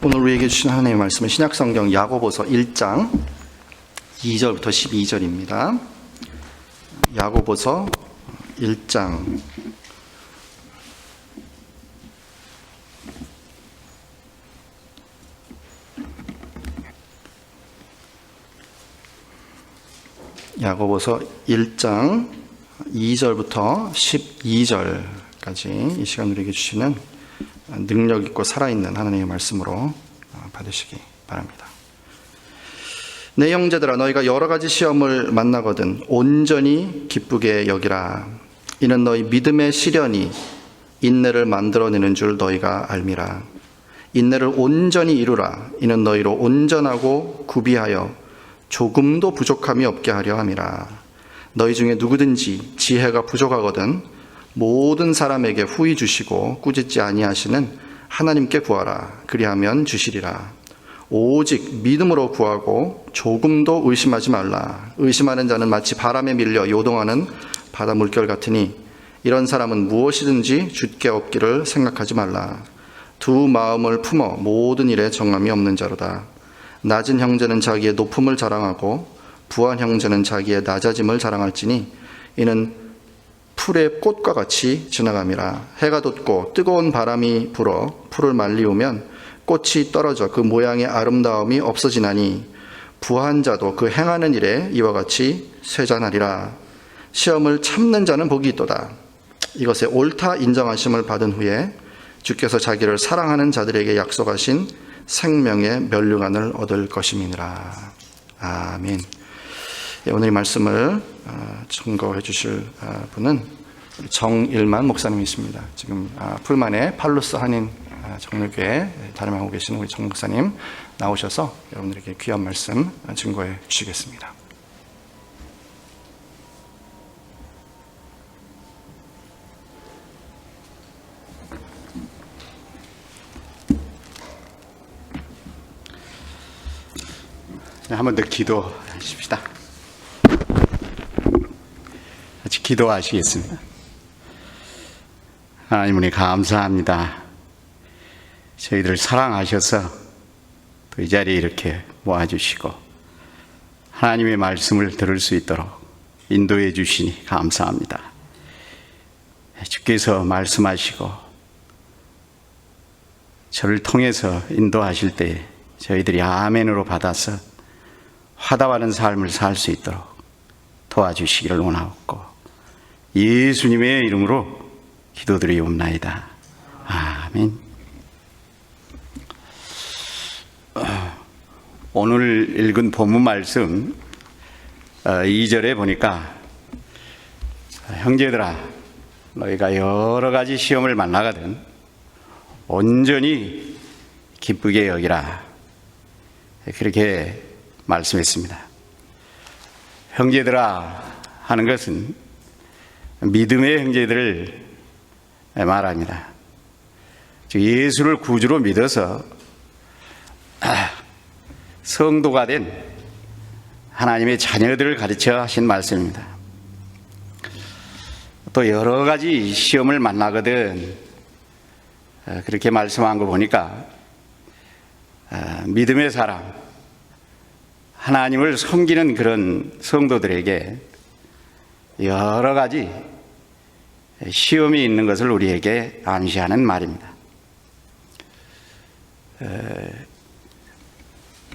오늘 우리에게 주신 하나님의 말씀은 신약성경 야고보서 1장 2절부터 12절입니다. 야고보서 1장 2절부터 12절까지 이 시간 우리에게 주시는 능력 있고 살아있는 하나님의 말씀으로 받으시기 바랍니다. 내 형제들아, 너희가 여러 가지 시험을 만나거든 온전히 기쁘게 여기라. 이는 너희 믿음의 시련이 인내를 만들어내는 줄 너희가 알미라. 인내를 온전히 이루라. 이는 너희로 온전하고 구비하여 조금도 부족함이 없게 하려 함이라. 너희 중에 누구든지 지혜가 부족하거든 모든 사람에게 후히 주시고 꾸짖지 아니하시는 하나님께 구하라. 그리하면 주시리라. 오직 믿음으로 구하고 조금도 의심하지 말라. 의심하는 자는 마치 바람에 밀려 요동하는 바다 물결 같으니 이런 사람은 무엇이든지 주께 얻기를 생각하지 말라. 두 마음을 품어 모든 일에 정함이 없는 자로다. 낮은 형제는 자기의 높음을 자랑하고 부한 형제는 자기의 낮아짐을 자랑할지니 이는 풀의 꽃과 같이 지나감이라. 해가 돋고 뜨거운 바람이 불어 풀을 말리우면 꽃이 떨어져 그 모양의 아름다움이 없어지나니 부한 자도 그 행하는 일에 이와 같이 쇠잔하리라. 시험을 참는 자는 복이 있도다. 이것에 옳다 인정하심을 받은 후에 주께서 자기를 사랑하는 자들에게 약속하신 생명의 면류관을 얻을 것임이니라. 아멘. 오늘 이 말씀을 증거해 주실 분은 정일만 목사님이십니다. 지금 풀만의 팔루스 한인 정례교회 담임하고 계시는 우리 정 목사님 나오셔서 여러분들에게 귀한 말씀 증거해 주시겠습니다. 한 번 더 기도하십시다. 같이 기도하시겠습니다. 하나님 우리 감사합니다. 저희들을 사랑하셔서 또 이 자리에 이렇게 모아주시고 하나님의 말씀을 들을 수 있도록 인도해 주시니 감사합니다. 주께서 말씀하시고 저를 통해서 인도하실 때 저희들이 아멘으로 받아서 화답하는 삶을 살 수 있도록 도와주시기를 원하옵고 예수님의 이름으로 기도드리옵나이다. 아멘. 오늘 읽은 본문 말씀 2절에 보니까 형제들아, 너희가 여러 가지 시험을 만나거든 온전히 기쁘게 여기라. 그렇게 말씀했습니다. 형제들아 하는 것은 믿음의 형제들을 말합니다. 즉 예수를 구주로 믿어서 성도가 된 하나님의 자녀들을 가르쳐 하신 말씀입니다. 또 여러 가지 시험을 만나거든 그렇게 말씀한 거 보니까 믿음의 사람, 하나님을 섬기는 그런 성도들에게 여러 가지 시험이 있는 것을 우리에게 암시하는 말입니다.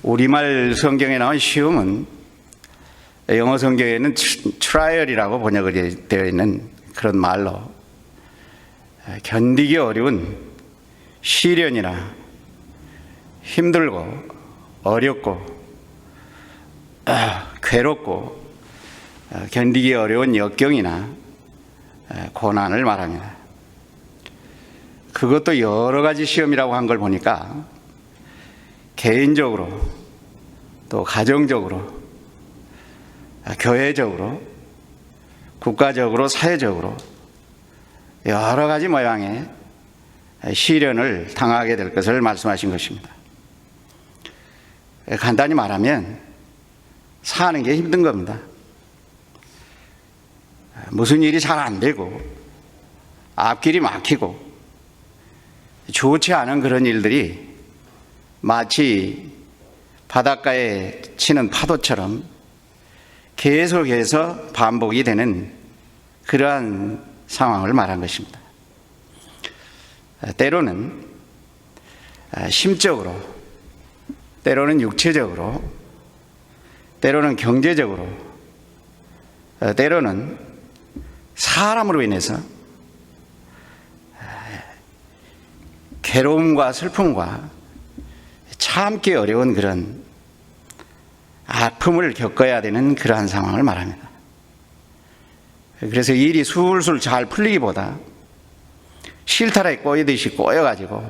우리말 성경에 나온 시험은 영어 성경에는 트라이얼이라고 번역이 되어 있는 그런 말로 견디기 어려운 시련이나 힘들고 어렵고 괴롭고 견디기 어려운 역경이나 고난을 말합니다. 그것도 여러 가지 시험이라고 한 걸 보니까 개인적으로 또 가정적으로 교회적으로 국가적으로 사회적으로 여러 가지 모양의 시련을 당하게 될 것을 말씀하신 것입니다. 간단히 말하면 사는 게 힘든 겁니다. 무슨 일이 잘 안 되고 앞길이 막히고 좋지 않은 그런 일들이 마치 바닷가에 치는 파도처럼 계속해서 반복이 되는 그러한 상황을 말한 것입니다. 때로는 심적으로, 때로는 육체적으로, 때로는 경제적으로, 때로는 사람으로 인해서 괴로움과 슬픔과 참기 어려운 그런 아픔을 겪어야 되는 그러한 상황을 말합니다. 그래서 일이 술술 잘 풀리기보다 실타래에 꼬이듯이 꼬여가지고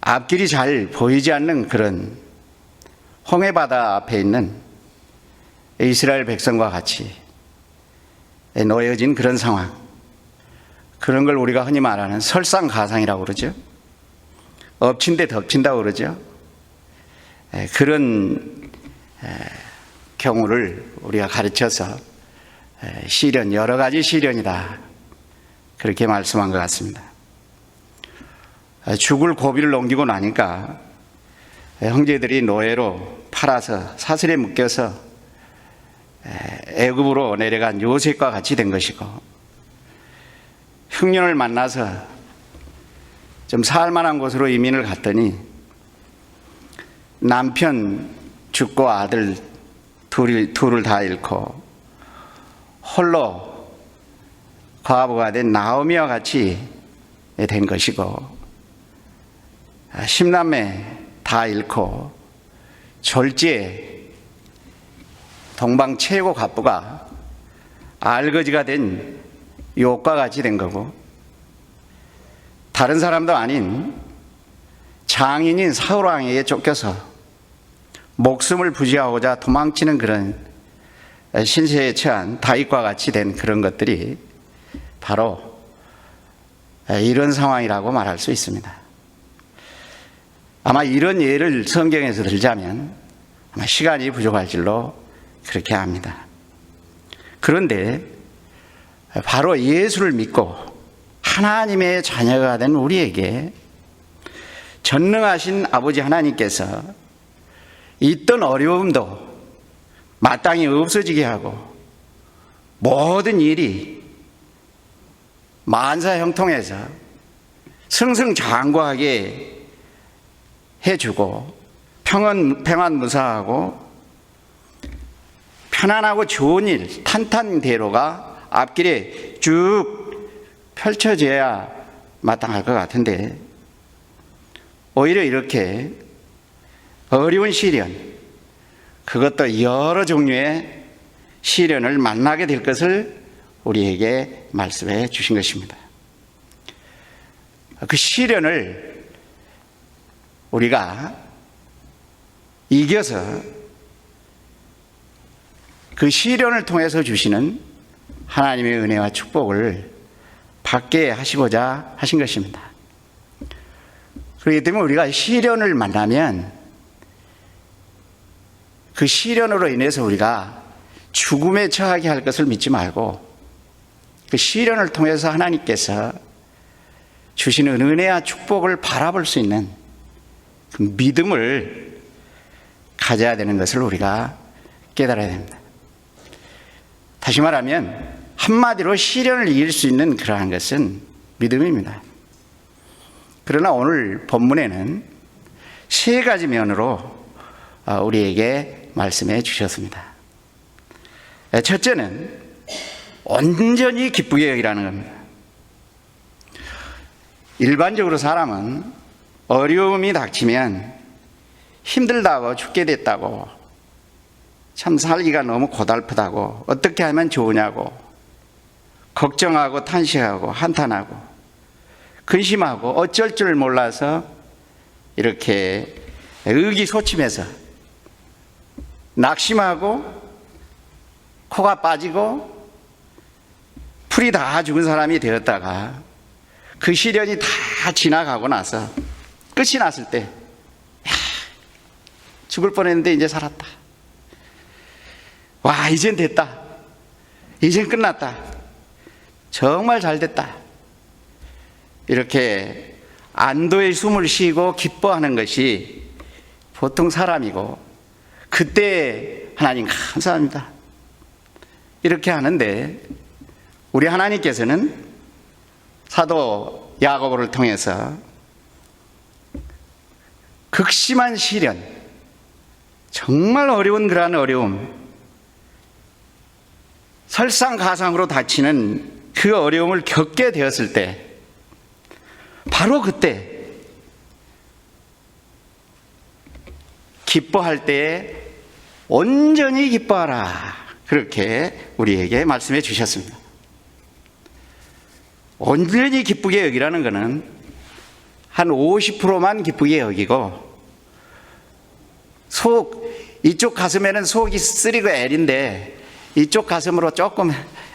앞길이 잘 보이지 않는 그런 홍해바다 앞에 있는 이스라엘 백성과 같이 놓여진 그런 상황, 그런 걸 우리가 흔히 말하는 설상가상이라고 그러죠. 엎친 데 덮친다고 그러죠. 그런 경우를 우리가 가르쳐서 시련, 여러 가지 시련이다, 그렇게 말씀한 것 같습니다. 죽을 고비를 넘기고 나니까 형제들이 노예로 팔아서 사슬에 묶여서 애굽으로 내려간 요셉과 같이 된 것이고, 흉년을 만나서 좀 살만한 곳으로 이민을 갔더니 남편 죽고 아들 둘을 다 잃고 홀로 과부가 된 나오미와 같이 된 것이고, 10남매 다 잃고 졸지에 동방 최고 갑부가 알거지가 된 욥과 같이 된 거고, 다른 사람도 아닌 장인인 사울왕에게 쫓겨서 목숨을 부지하고자 도망치는 그런 신세에 처한 다윗과 같이 된 그런 것들이 바로 이런 상황이라고 말할 수 있습니다. 아마 이런 예를 성경에서 들자면 아마 시간이 부족할 줄로 그렇게 합니다. 그런데 바로 예수를 믿고 하나님의 자녀가 된 우리에게 전능하신 아버지 하나님께서 있던 어려움도 마땅히 없어지게 하고 모든 일이 만사형통해서 승승장구하게 해주고 평안무사하고 편안하고 좋은 일, 탄탄대로가 앞길에 쭉 펼쳐져야 마땅할 것 같은데, 오히려 이렇게 어려운 시련, 그것도 여러 종류의 시련을 만나게 될 것을 우리에게 말씀해 주신 것입니다. 그 시련을 우리가 이겨서 그 시련을 통해서 주시는 하나님의 은혜와 축복을 받게 하시고자 하신 것입니다. 그렇기 때문에 우리가 시련을 만나면 그 시련으로 인해서 우리가 죽음에 처하게 할 것을 믿지 말고 그 시련을 통해서 하나님께서 주시는 은혜와 축복을 바라볼 수 있는 그 믿음을 가져야 되는 것을 우리가 깨달아야 됩니다. 다시 말하면 한마디로 시련을 이길 수 있는 그러한 것은 믿음입니다. 그러나 오늘 본문에는 세 가지 면으로 우리에게 말씀해 주셨습니다. 첫째는 온전히 기쁘게 여기라는 겁니다. 일반적으로 사람은 어려움이 닥치면 힘들다고, 죽게 됐다고, 참 살기가 너무 고달프다고, 어떻게 하면 좋으냐고 걱정하고 탄식하고 한탄하고 근심하고 어쩔 줄 몰라서 이렇게 의기소침해서 낙심하고 코가 빠지고 풀이 다 죽은 사람이 되었다가 그 시련이 다 지나가고 나서 끝이 났을 때 죽을 뻔했는데 이제 살았다. 와, 이젠 됐다. 이젠 끝났다. 정말 잘 됐다. 이렇게 안도의 숨을 쉬고 기뻐하는 것이 보통 사람이고, 그때 하나님 감사합니다 이렇게 하는데, 우리 하나님께서는 사도 야고보를 통해서 극심한 시련, 정말 어려운 그러한 어려움, 설상가상으로 닥치는 그 어려움을 겪게 되었을 때, 바로 그때 기뻐할 때에 온전히 기뻐하라, 그렇게 우리에게 말씀해 주셨습니다. 온전히 기쁘게 여기라는 것은 한 50%만 기쁘게 여기고, 이쪽 가슴에는 속이 쓰리고 애린데 이쪽 가슴으로 조금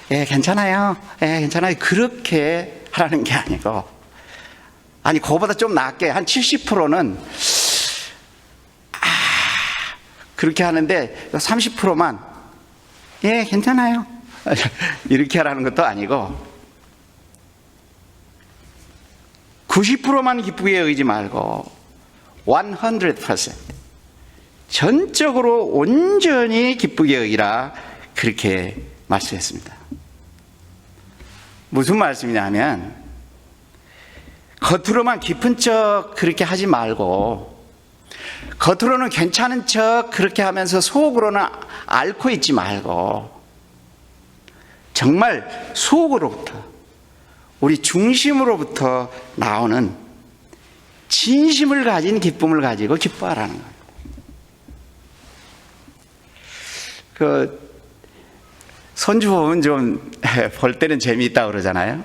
괜찮아요, 괜찮아요, 그렇게 하라는 게 아니고, 아니 그거보다 좀 낮게 한 70%는 그렇게 하는데 30%만 괜찮아요 이렇게 하라는 것도 아니고, 90%만 기쁘게 여기지 말고 100% 전적으로 온전히 기쁘게 여기라, 그렇게 말씀했습니다. 무슨 말씀이냐면, 겉으로만 깊은 척 그렇게 하지 말고, 겉으로는 괜찮은 척 그렇게 하면서 속으로는 앓고 있지 말고, 정말 속으로부터, 우리 중심으로부터 나오는 진심을 가진 기쁨을 가지고 기뻐하라는 거예요. 손주 보면 좀 볼 때는 재미있다고 그러잖아요.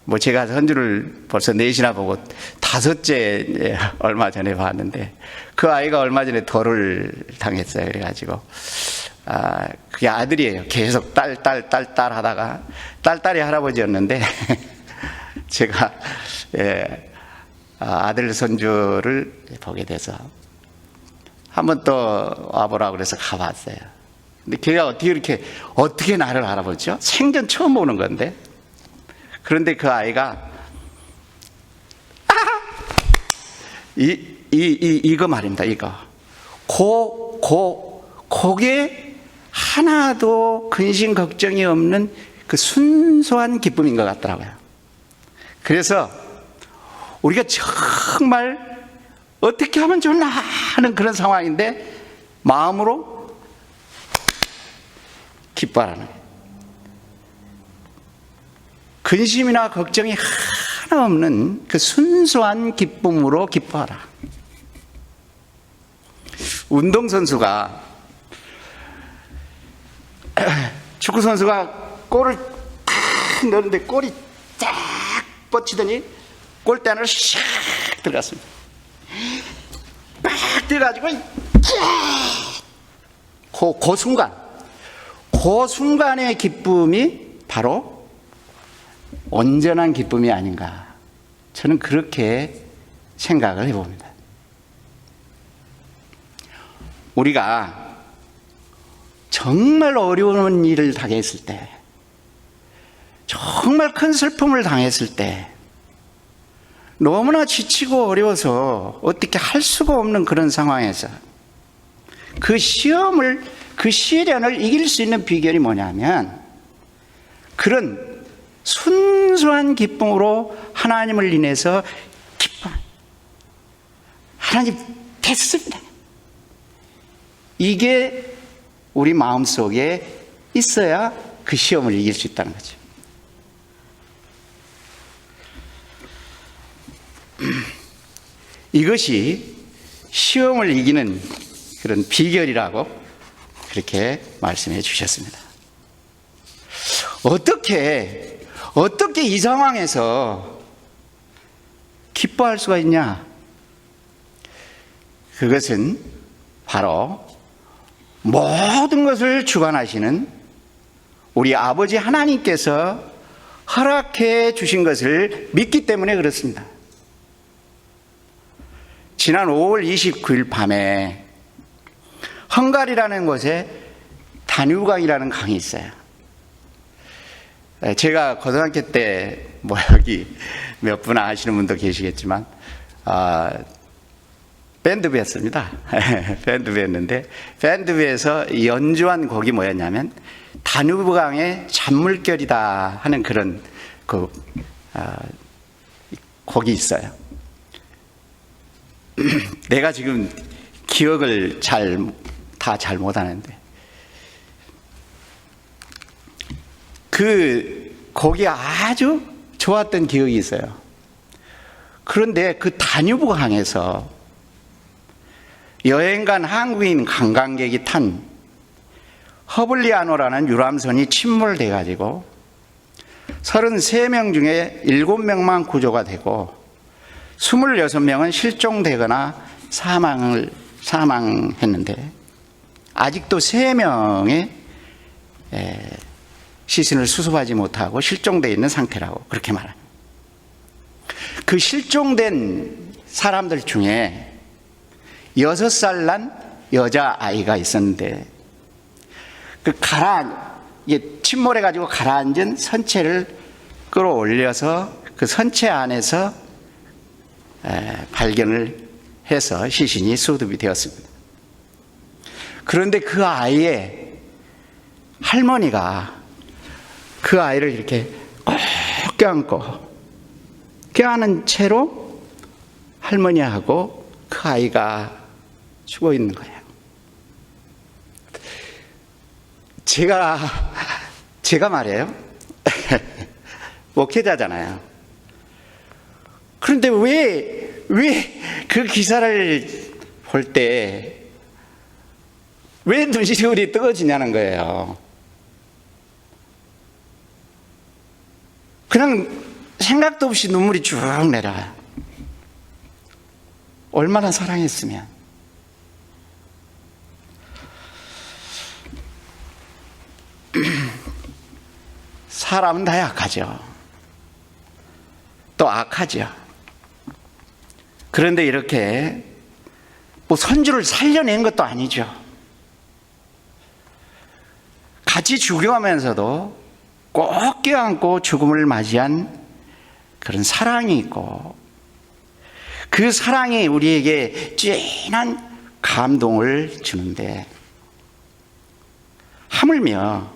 뭐 제가 손주를 벌써 4이나 보고 5째 얼마 전에 봤는데, 그 아이가 얼마 전에 돌을 당했어요. 그래가지고 그게 아들이에요. 계속 딸 하다가 딸이 할아버지였는데 제가 아들 손주를 보게 돼서 한번 또 와보라고 그래서 가봤어요. 근데 걔가 어떻게 나를 알아보죠? 생전 처음 보는 건데. 그런데 그 아이가 이거 말입니다. 이거 그게 하나도 근심 걱정이 없는 그 순수한 기쁨인 것 같더라고요. 그래서 우리가 정말 어떻게 하면 좋나 하는 그런 상황인데 마음으로 기뻐하라는, 근심이나 걱정이 하나 없는 그 순수한 기쁨으로 기뻐하라. 운동선수가, 축구선수가 골을 탁 넣는데 골이 쫙 뻗치더니 골대 안으로 샥 들어갔습니다. 막 들어가지고 그 순간의 기쁨이 바로 온전한 기쁨이 아닌가, 저는 그렇게 생각을 해봅니다. 우리가 정말 어려운 일을 당했을 때, 정말 큰 슬픔을 당했을 때, 너무나 지치고 어려워서 어떻게 할 수가 없는 그런 상황에서 그 시험을, 그 시련을 이길 수 있는 비결이 뭐냐면, 그런 순수한 기쁨으로 하나님을 인해서 기뻐, 하나님 됐습니다, 이게 우리 마음속에 있어야 그 시험을 이길 수 있다는 거죠. 이것이 시험을 이기는 그런 비결이라고 그렇게 말씀해 주셨습니다. 어떻게 이 상황에서 기뻐할 수가 있냐? 그것은 바로 모든 것을 주관하시는 우리 아버지 하나님께서 허락해 주신 것을 믿기 때문에 그렇습니다. 지난 5월 29일 밤에 헝가리라는 곳에 다뉴강이라는 강이 있어요. 제가 고등학교 때 뭐 여기 몇 분 아시는 분도 계시겠지만 밴드부였습니다. 밴드부였는데 밴드부에서 연주한 곡이 뭐였냐면 다뉴브강의 잔물결이다 하는 그런 곡이 있어요. 내가 지금 기억을 잘 못하는데 그 곡이 아주 좋았던 기억이 있어요. 그런데 그 다뉴브강에서 여행 간 한국인 관광객이 탄 허블리아노라는 유람선이 침몰돼 가지고 33명 중에 7명만 구조가 되고 26명은 실종되거나 사망했는데 아직도 3명의 시신을 수습하지 못하고 실종되어 있는 상태라고 그렇게 말합니다. 그 실종된 사람들 중에 6살 난 여자아이가 있었는데 이게 침몰해가지고 가라앉은 선체를 끌어올려서 그 선체 안에서 발견을 해서 시신이 수습이 되었습니다. 그런데 그 아이의 할머니가 그 아이를 이렇게 꼭 껴안은 채로 할머니하고 그 아이가 죽어 있는 거예요. 제가 말이에요. 목회자잖아요. 그런데 왜 그 기사를 볼 때 왜 눈시울이 뜨거워지냐는 거예요. 그냥 생각도 없이 눈물이 쭉 내려요. 얼마나 사랑했으면. 사람은 다 약하죠. 또 악하죠. 그런데 이렇게 뭐 선주를 살려낸 것도 아니죠. 같이 죽여가면서도 꼭 껴안고 죽음을 맞이한 그런 사랑이 있고 그 사랑이 우리에게 진한 감동을 주는데 하물며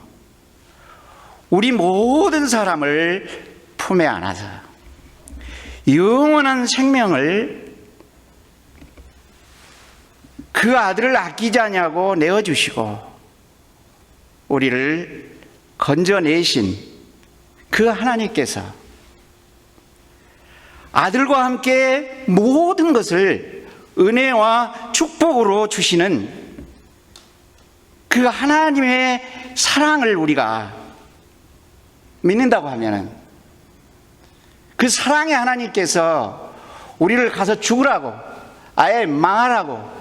우리 모든 사람을 품에 안아서 영원한 생명을 그 아들을 아끼지 아니하고 내어주시고 우리를 건져내신 그 하나님께서 아들과 함께 모든 것을 은혜와 축복으로 주시는 그 하나님의 사랑을 우리가 믿는다고 하면은 그 사랑의 하나님께서 우리를 가서 죽으라고 아예 망하라고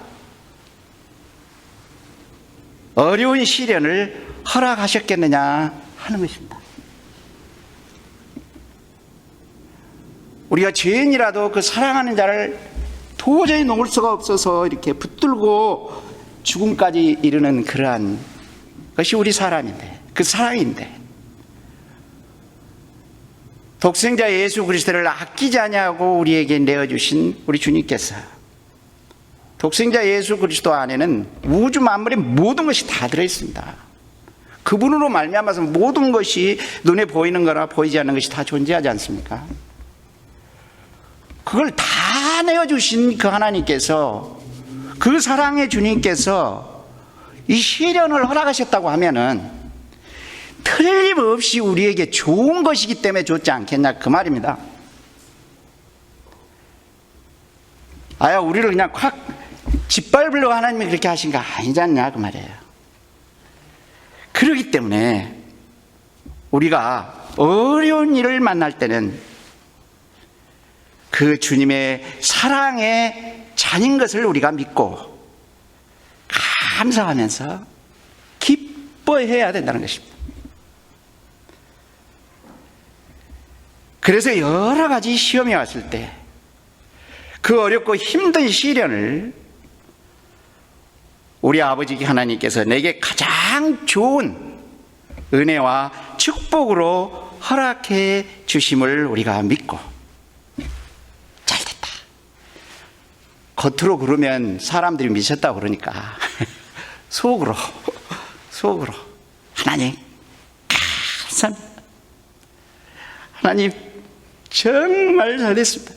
어려운 시련을 허락하셨겠느냐 하는 것입니다. 우리가 죄인이라도 그 사랑하는 자를 도저히 놓을 수가 없어서 이렇게 붙들고 죽음까지 이르는 그러한 것이 우리 사람인데 그 사랑인데 독생자 예수 그리스도를 아끼지 아니하고 우리에게 내어주신 우리 주님께서 독생자 예수 그리스도 안에는 우주 만물의 모든 것이 다 들어있습니다. 그분으로 말미암아서 모든 것이 눈에 보이는 거나 보이지 않는 것이 다 존재하지 않습니까? 그걸 다 내어주신 그 하나님께서 그 사랑의 주님께서 이 시련을 허락하셨다고 하면은 틀림없이 우리에게 좋은 것이기 때문에 좋지 않겠냐 그 말입니다. 우리를 그냥 확 짓밟으려고 하나님이 그렇게 하신 거 아니지 않냐 그 말이에요. 그렇기 때문에 우리가 어려운 일을 만날 때는 그 주님의 사랑의 잔인 것을 우리가 믿고 감사하면서 기뻐해야 된다는 것입니다. 그래서 여러 가지 시험이 왔을 때 그 어렵고 힘든 시련을 우리 아버지 하나님께서 내게 가장 좋은 은혜와 축복으로 허락해 주심을 우리가 믿고 잘됐다. 겉으로 그러면 사람들이 미쳤다고 그러니까 속으로 하나님 감사합니다. 하나님 정말 잘됐습니다.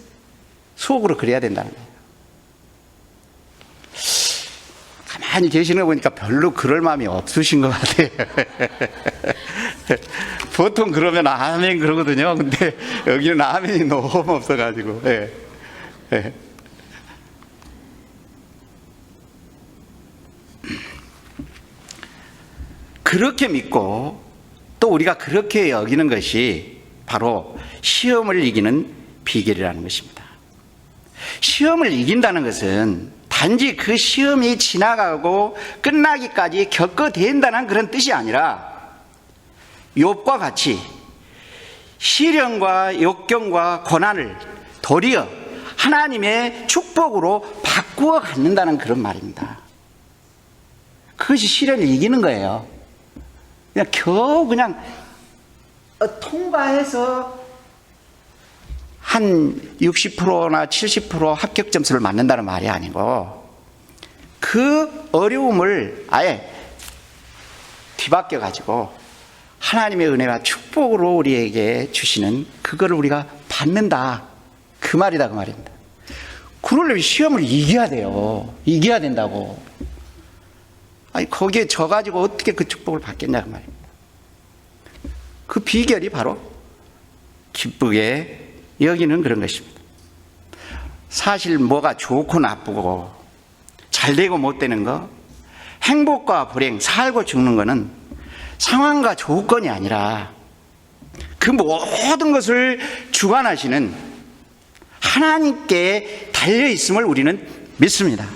속으로 그래야 된다는 거예요. 가만히 계시는 거 보니까 별로 그럴 마음이 없으신 것 같아요. 보통 그러면 아멘 그러거든요. 근데 여기는 아멘이 너무 없어가지고. 예. 예. 그렇게 믿고 또 우리가 그렇게 여기는 것이 바로 시험을 이기는 비결이라는 것입니다. 시험을 이긴다는 것은 단지 그 시험이 지나가고 끝나기까지 겪어댄다는 그런 뜻이 아니라 욥과 같이 시련과 역경과 고난을 도리어 하나님의 축복으로 바꾸어 갖는다는 그런 말입니다. 그것이 시련을 이기는 거예요. 그냥 겨우 그냥 통과해서 한 60%나 70% 합격 점수를 맞는다는 말이 아니고 그 어려움을 아예 뒤바뀌어 가지고 하나님의 은혜와 축복으로 우리에게 주시는 그거를 우리가 받는다. 그 말이다 그 말입니다. 그러려면 시험을 이겨야 돼요. 이겨야 된다고. 아니 거기에 져가지고 어떻게 그 축복을 받겠냐 그 말입니다. 그 비결이 바로 기쁘게 여기는 그런 것입니다. 사실 뭐가 좋고 나쁘고 잘되고 못되는 거, 행복과 불행, 살고 죽는 거는 상황과 조건이 아니라 그 모든 것을 주관하시는 하나님께 달려있음을 우리는 믿습니다.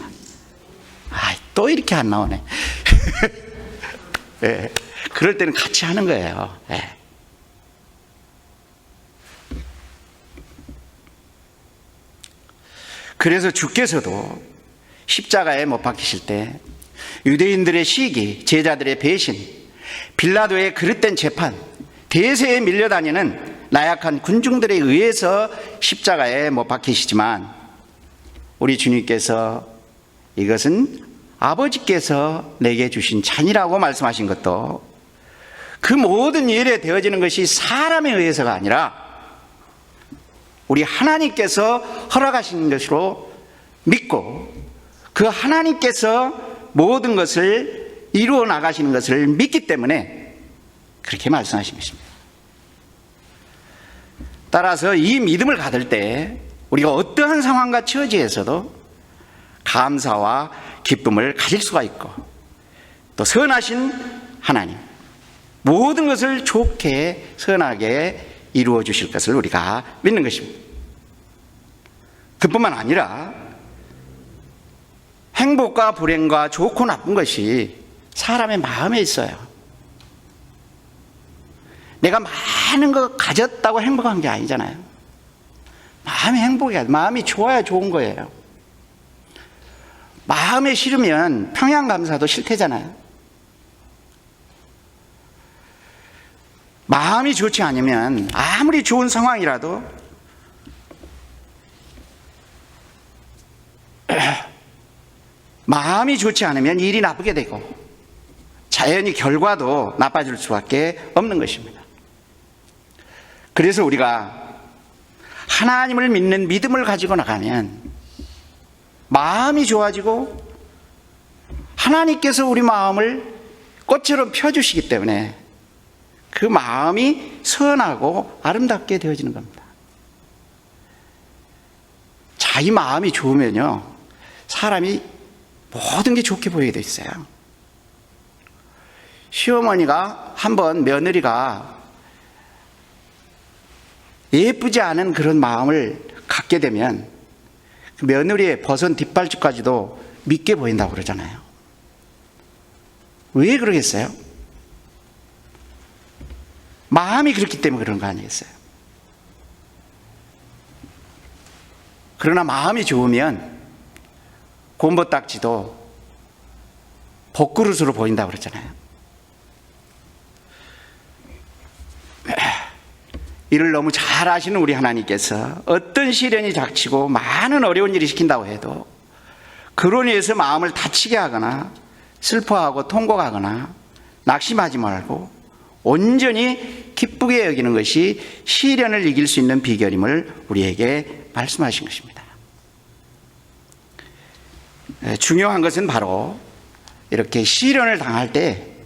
또 이렇게 안 나오네. 네, 그럴 때는 같이 하는 거예요. 네. 그래서 주께서도 십자가에 못 박히실 때 유대인들의 시기, 제자들의 배신, 빌라도의 그릇된 재판, 대세에 밀려다니는 나약한 군중들에 의해서 십자가에 못 박히시지만 우리 주님께서 이것은 아버지께서 내게 주신 잔이라고 말씀하신 것도 그 모든 일에 되어지는 것이 사람에 의해서가 아니라 우리 하나님께서 허락하신 것으로 믿고 그 하나님께서 모든 것을 이루어 나가시는 것을 믿기 때문에 그렇게 말씀하신 것입니다. 따라서 이 믿음을 가질 때 우리가 어떠한 상황과 처지에서도 감사와 기쁨을 가질 수가 있고 또 선하신 하나님 모든 것을 좋게 선하게 이루어 주실 것을 우리가 믿는 것입니다. 그뿐만 아니라 행복과 불행과 좋고 나쁜 것이 사람의 마음에 있어요. 내가 많은 거 가졌다고 행복한 게 아니잖아요. 마음이 행복이야. 마음이 좋아야 좋은 거예요. 마음에 싫으면 평양감사도 싫대잖아요. 마음이 좋지 않으면 아무리 좋은 상황이라도 마음이 좋지 않으면 일이 나쁘게 되고 자연히 결과도 나빠질 수밖에 없는 것입니다. 그래서 우리가 하나님을 믿는 믿음을 가지고 나가면 마음이 좋아지고 하나님께서 우리 마음을 꽃처럼 펴주시기 때문에 그 마음이 선하고 아름답게 되어지는 겁니다. 자기 마음이 좋으면요 사람이 모든 게 좋게 보이게 돼 있어요. 시어머니가 한번 며느리가 예쁘지 않은 그런 마음을 갖게 되면 그 며느리의 벗은 뒷발집까지도 밉게 보인다고 그러잖아요. 왜 그러겠어요? 마음이 그렇기 때문에 그런 거 아니겠어요? 그러나 마음이 좋으면 곰보딱지도 복그릇으로 보인다고 그러잖아요. 이를 너무 잘 아시는 우리 하나님께서 어떤 시련이 닥치고 많은 어려운 일이 시킨다고 해도 그로 인해서 마음을 다치게 하거나 슬퍼하고 통곡하거나 낙심하지 말고 온전히 기쁘게 여기는 것이 시련을 이길 수 있는 비결임을 우리에게 말씀하신 것입니다. 중요한 것은 바로 이렇게 시련을 당할 때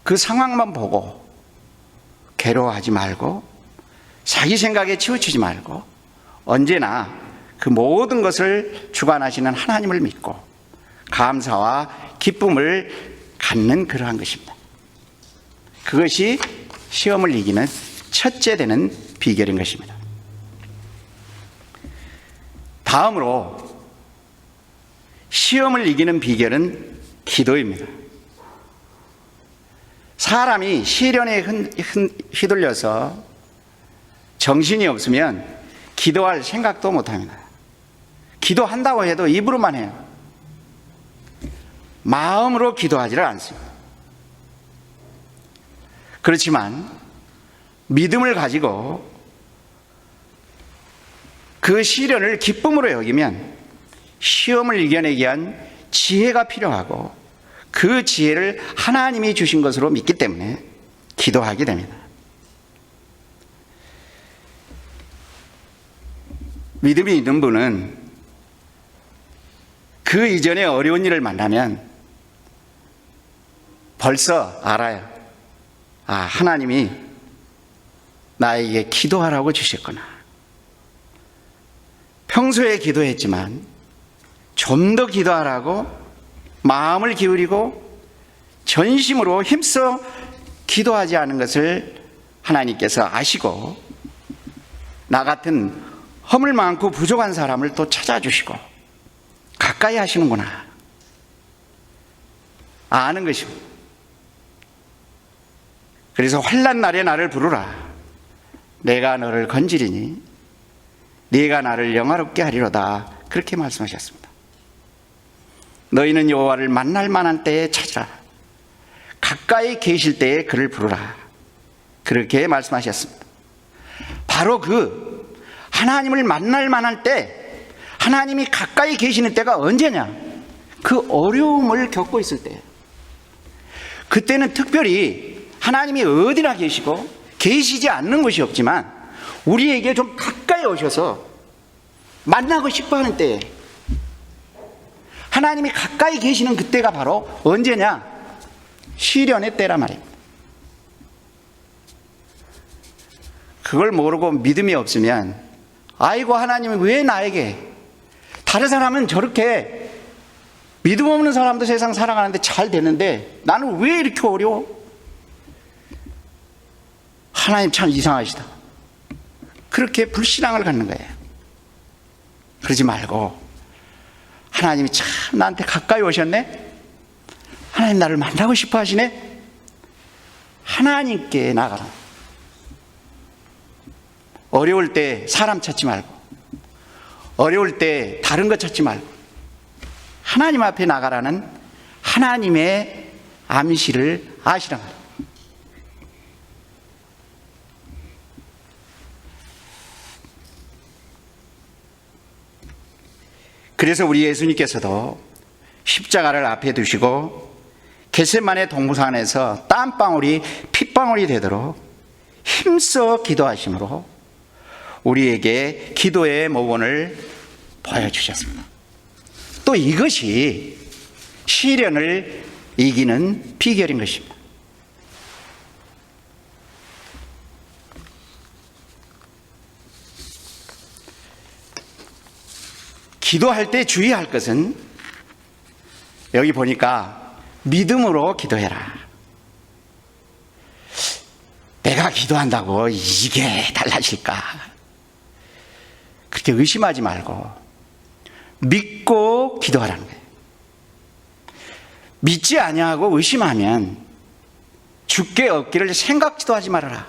그 상황만 보고 괴로워하지 말고 자기 생각에 치우치지 말고 언제나 그 모든 것을 주관하시는 하나님을 믿고 감사와 기쁨을 갖는 그러한 것입니다. 그것이 시험을 이기는 첫째 되는 비결인 것입니다. 다음으로 시험을 이기는 비결은 기도입니다. 사람이 시련에 휘둘려서 정신이 없으면 기도할 생각도 못합니다. 기도한다고 해도 입으로만 해요. 마음으로 기도하지를 않습니다. 그렇지만 믿음을 가지고 그 시련을 기쁨으로 여기면 시험을 이겨내기 위한 지혜가 필요하고 그 지혜를 하나님이 주신 것으로 믿기 때문에 기도하게 됩니다. 믿음이 있는 분은 그 이전에 어려운 일을 만나면 벌써 알아요. 아, 하나님이 나에게 기도하라고 주셨구나. 평소에 기도했지만 좀 더 기도하라고 마음을 기울이고 전심으로 힘써 기도하지 않은 것을 하나님께서 아시고 나 같은 허물 많고 부족한 사람을 또 찾아주시고 가까이 하시는구나 아는 것입니다. 그래서 환난 날에 나를 부르라. 내가 너를 건지리니 네가 나를 영화롭게 하리로다. 그렇게 말씀하셨습니다. 너희는 여호와를 만날 만한 때에 찾으라. 가까이 계실 때에 그를 부르라. 그렇게 말씀하셨습니다. 바로 그 하나님을 만날 만할 때, 하나님이 가까이 계시는 때가 언제냐? 그 어려움을 겪고 있을 때예요. 그때는 특별히 하나님이 어디나 계시고 계시지 않는 것이 없지만 우리에게 좀 가까이 오셔서 만나고 싶어하는 때에 하나님이 가까이 계시는 그때가 바로 언제냐? 시련의 때란 말입니다. 그걸 모르고 믿음이 없으면 아이고 하나님이 왜 나에게, 다른 사람은 저렇게 믿음 없는 사람도 세상 살아가는데 잘 되는데 나는 왜 이렇게 어려워? 하나님 참 이상하시다. 그렇게 불신앙을 갖는 거예요. 그러지 말고 하나님이 참 나한테 가까이 오셨네? 하나님 나를 만나고 싶어 하시네? 하나님께 나가라. 어려울 때 사람 찾지 말고, 어려울 때 다른 것 찾지 말고 하나님 앞에 나가라는 하나님의 암시를 아시라 말이에요. 그래서 우리 예수님께서도 십자가를 앞에 두시고 겟세마네 동산에서 땀방울이 핏방울이 되도록 힘써 기도하심으로 우리에게 기도의 모본을 보여주셨습니다. 또 이것이 시련을 이기는 비결인 것입니다. 기도할 때 주의할 것은 여기 보니까 믿음으로 기도해라. 내가 기도한다고 이게 달라질까? 그렇게 의심하지 말고 믿고 기도하라는 거예요. 믿지 아니하고 의심하면 주께 얻기를 생각지도 하지 말아라.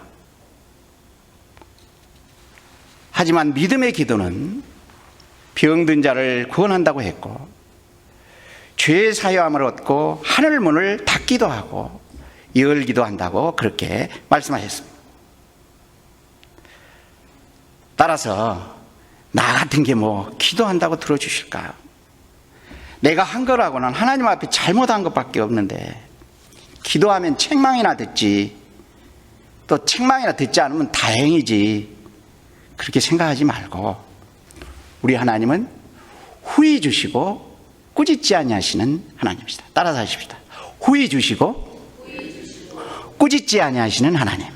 하지만 믿음의 기도는 병든 자를 구원한다고 했고 죄 사함을 얻고 하늘 문을 닫기도 하고 열기도 한다고 그렇게 말씀하셨습니다. 따라서 나 같은 게 뭐 기도한다고 들어주실까요? 내가 한 거라고는 하나님 앞에 잘못한 것밖에 없는데 기도하면 책망이나 듣지, 또 책망이나 듣지 않으면 다행이지, 그렇게 생각하지 말고 우리 하나님은 후히 주시고 꾸짖지 아니하시는 하나님이시다. 따라서 하십시다. 후히 주시고 꾸짖지 아니하시는 하나님.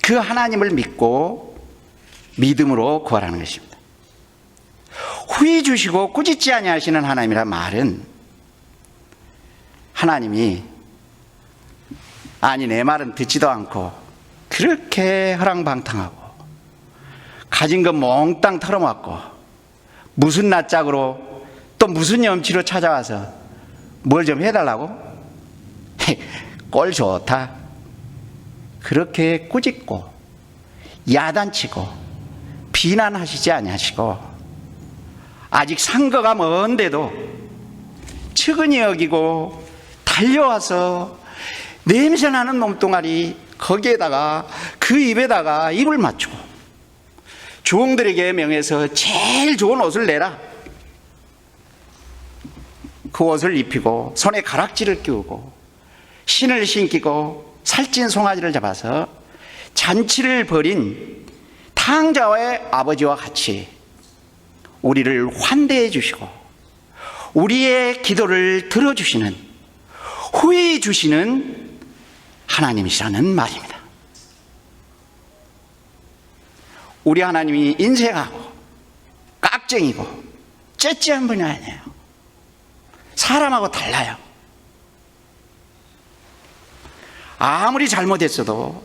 그 하나님을 믿고 믿음으로 구하라는 것입니다. 후히 주시고 꾸짖지 아니하시는 하나님이란 말은 하나님이 아니 내 말은 듣지도 않고 그렇게 허랑방탕하고 가진 것 몽땅 털어맞고 무슨 낯짝으로 또 무슨 염치로 찾아와서 뭘 좀 해달라고? 꼴 좋다. 그렇게 꾸짖고 야단치고 비난하시지 아니하시고 아직 상거가 먼데도 측은히 여기고 달려와서 냄새나는 몸뚱아리 거기에다가 그 입에다가 입을 맞추고 주홍들에게 명해서 제일 좋은 옷을 내라. 그 옷을 입히고 손에 가락지를 끼우고 신을 신기고 살찐 송아지를 잡아서 잔치를 벌인 탕자와의 아버지와 같이 우리를 환대해 주시고 우리의 기도를 들어주시는 후히 주시는 하나님이시라는 말입니다. 우리 하나님이 인색하고 깍쟁이고 째째한 분이 아니에요. 사람하고 달라요. 아무리 잘못했어도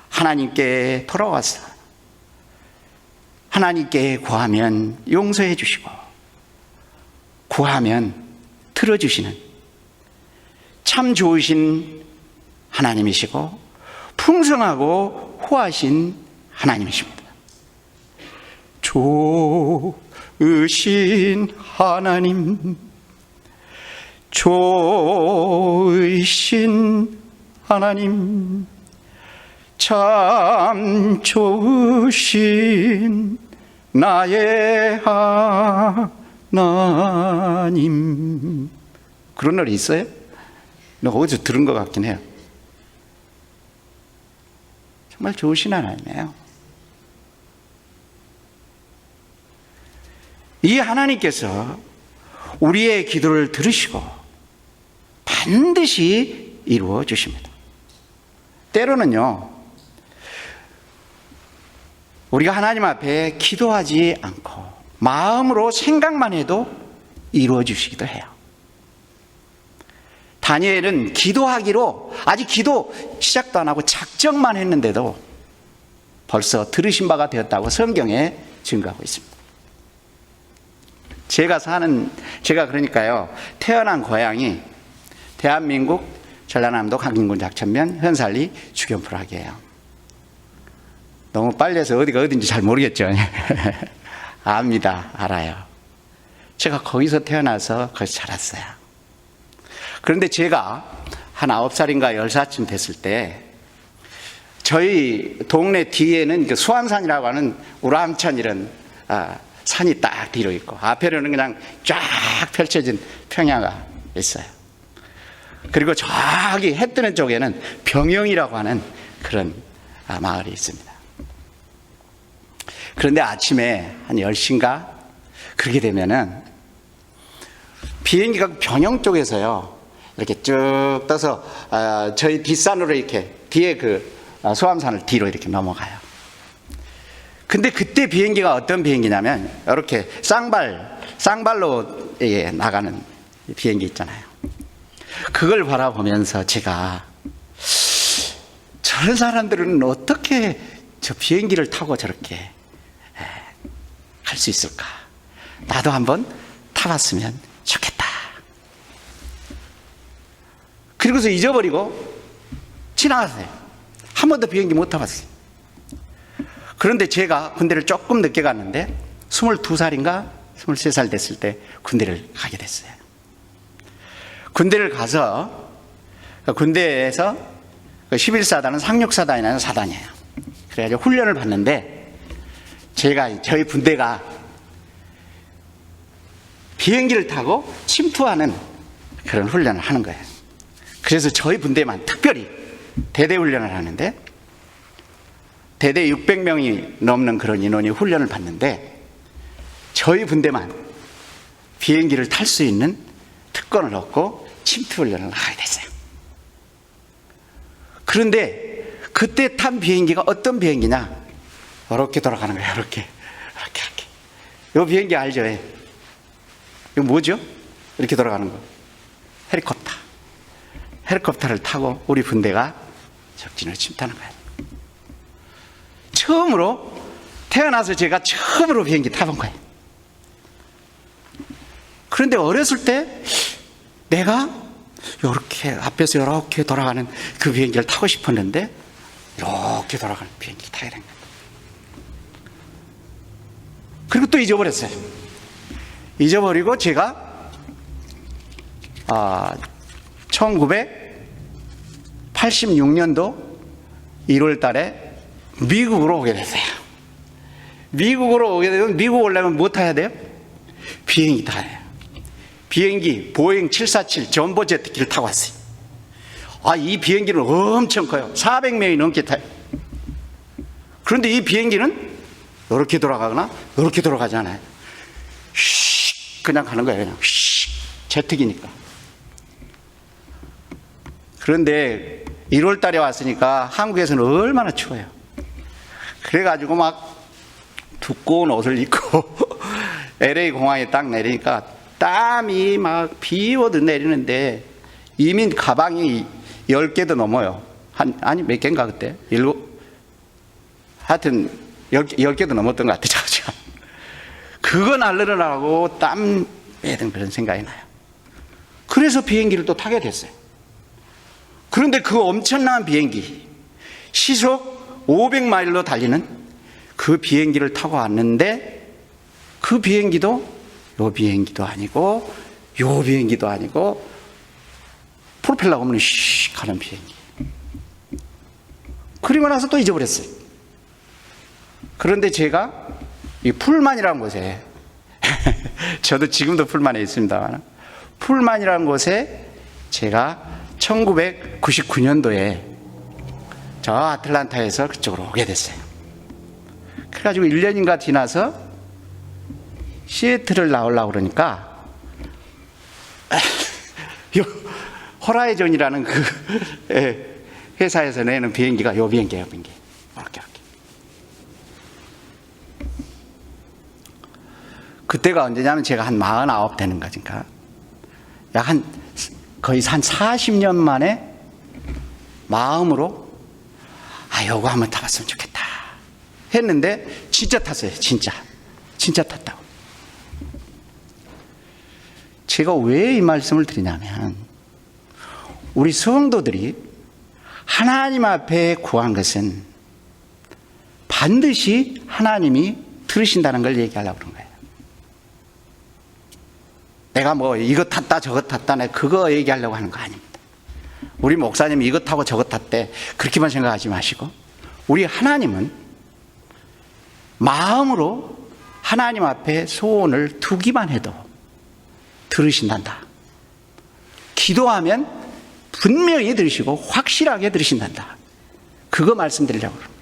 하나님께 돌아와서 하나님께 구하면 용서해 주시고 구하면 들어주시는 참 좋으신 하나님이시고 풍성하고 후하신 하나님이십니다. 좋으신 하나님, 좋으신 하나님, 참 좋으신 나의 하나님. 그런 노래 있어요? 내가 어디서 들은 것 같긴 해요. 정말 좋으신 하나님이에요. 이 하나님께서 우리의 기도를 들으시고 반드시 이루어 주십니다. 때로는요, 우리가 하나님 앞에 기도하지 않고 마음으로 생각만 해도 이루어 주시기도 해요. 다니엘은 기도하기로 아직 기도 시작도 안 하고 작정만 했는데도 벌써 들으신 바가 되었다고 성경에 증거하고 있습니다. 제가 그러니까요, 태어난 고향이 대한민국 전라남도 강진군 작천면 현살리 주견풀학이에요. 너무 빨리 해서 어디가 어딘지 잘 모르겠죠. 압니다. 알아요. 제가 거기서 태어나서 거기서 자랐어요. 그런데 제가 한 9살인가 10살쯤 됐을 때 저희 동네 뒤에는 수안산이라고 하는 우람천 이런 산이 딱 뒤로 있고 앞에는 그냥 쫙 펼쳐진 평야가 있어요. 그리고 저기 해 뜨는 쪽에는 병영이라고 하는 그런 마을이 있습니다. 그런데 아침에 한 10시인가 그렇게 되면은 비행기가 병영 쪽에서요 이렇게 쭉 떠서 저희 뒷산으로 이렇게 뒤에 그 수암산을 뒤로 이렇게 넘어가요. 근데 그때 비행기가 어떤 비행기냐면 이렇게 쌍발로 나가는 비행기 있잖아요. 그걸 바라보면서 제가 저런 사람들은 어떻게 저 비행기를 타고 저렇게 갈 수 있을까? 나도 한번 타봤으면 좋겠다. 그리고서 잊어버리고 지나갔어요. 한 번도 비행기 못 타봤어요. 그런데 제가 군대를 조금 늦게 갔는데 22살인가 23살 됐을 때 군대를 가게 됐어요. 군대를 가서 군대에서 11사단은 상륙사단이라는 사단이에요. 그래가지고 훈련을 받는데 저희 부대가 비행기를 타고 침투하는 그런 훈련을 하는 거예요. 그래서 저희 부대만 특별히 대대 훈련을 하는데 대대 600명이 넘는 그런 인원이 훈련을 받는데 저희 부대만 비행기를 탈 수 있는 특권을 얻고 침투 훈련을 하게 됐어요. 그런데 그때 탄 비행기가 어떤 비행기냐? 이렇게 돌아가는 거예요. 이렇게. 이 비행기 알죠? 이거 뭐죠? 이렇게 돌아가는 거. 헬리콥터를 타고 우리 분대가 적진을 침투하는 거예요. 처음으로 태어나서 제가 처음으로 비행기 타본 거예요. 그런데 어렸을 때 내가 이렇게 앞에서 이렇게 돌아가는 그 비행기를 타고 싶었는데 이렇게 돌아가는 비행기를 타게 된 거예요. 그리고 또 잊어버렸어요. 잊어버리고 제가 1986년도 1월 달에 미국으로 오게 됐어요. 미국으로 오게 되면 미국 오려면 뭐 타야 돼요? 비행기 타야 돼요. 비행기 보잉 747 전보 제트기를 타고 왔어요. 이 비행기는 엄청 커요. 400명이 넘게 타요. 그런데 이 비행기는 이렇게 돌아가거나 이렇게 돌아가지 않아요. 그냥 가는 거예요. 그냥 제트기니까. 그런데 1월 달에 왔으니까 한국에서는 얼마나 추워요. 그래가지고 막 두꺼운 옷을 입고 LA 공항에 딱 내리니까 땀이 막 비 오듯 내리는데 이미 가방이 10개도 넘어요. 아니 몇 개인가 그때? 하여튼 10개도 넘었던 것 같아요. 그거 날르느라고 땀 빼던 그런 생각이 나요. 그래서 비행기를 또 타게 됐어요. 그런데 그 엄청난 비행기, 시속 500마일로 달리는 그 비행기를 타고 왔는데 그 비행기도 요 비행기도 아니고 요 비행기도 아니고 프로펠러가 없는 씩 하는 비행기. 그리고 나서 또 잊어버렸어요. 그런데 제가 이 풀만이라는 곳에 저도 지금도 풀만에 있습니다만 풀만이라는 곳에 제가 1999년도에 저 아틀란타에서 그쪽으로 오게 됐어요. 그래가지고 1년인가 지나서 시애틀을 나오려고 그러니까 호라이즌이라는 그 회사에서 내는 비행기가 요 비행기예요. 이렇게. 그때가 언제냐면 제가 한 49 되는 거니까 거의 한 40년 만에 마음으로 요거 한번 타봤으면 좋겠다 했는데 진짜 탔어요. 진짜 탔다고. 제가 왜 이 말씀을 드리냐면 우리 성도들이 하나님 앞에 구한 것은 반드시 하나님이 들으신다는 걸 얘기하려고 그런 거예요. 내가 뭐 이것 탔다 저것 탔다 내가 그거 얘기하려고 하는 거 아닙니다. 우리 목사님이 이것 타고 저것 탔대 그렇게만 생각하지 마시고 우리 하나님은 마음으로 하나님 앞에 소원을 두기만 해도 들으신단다. 기도하면 분명히 들으시고 확실하게 들으신단다. 그거 말씀드리려고 합니다.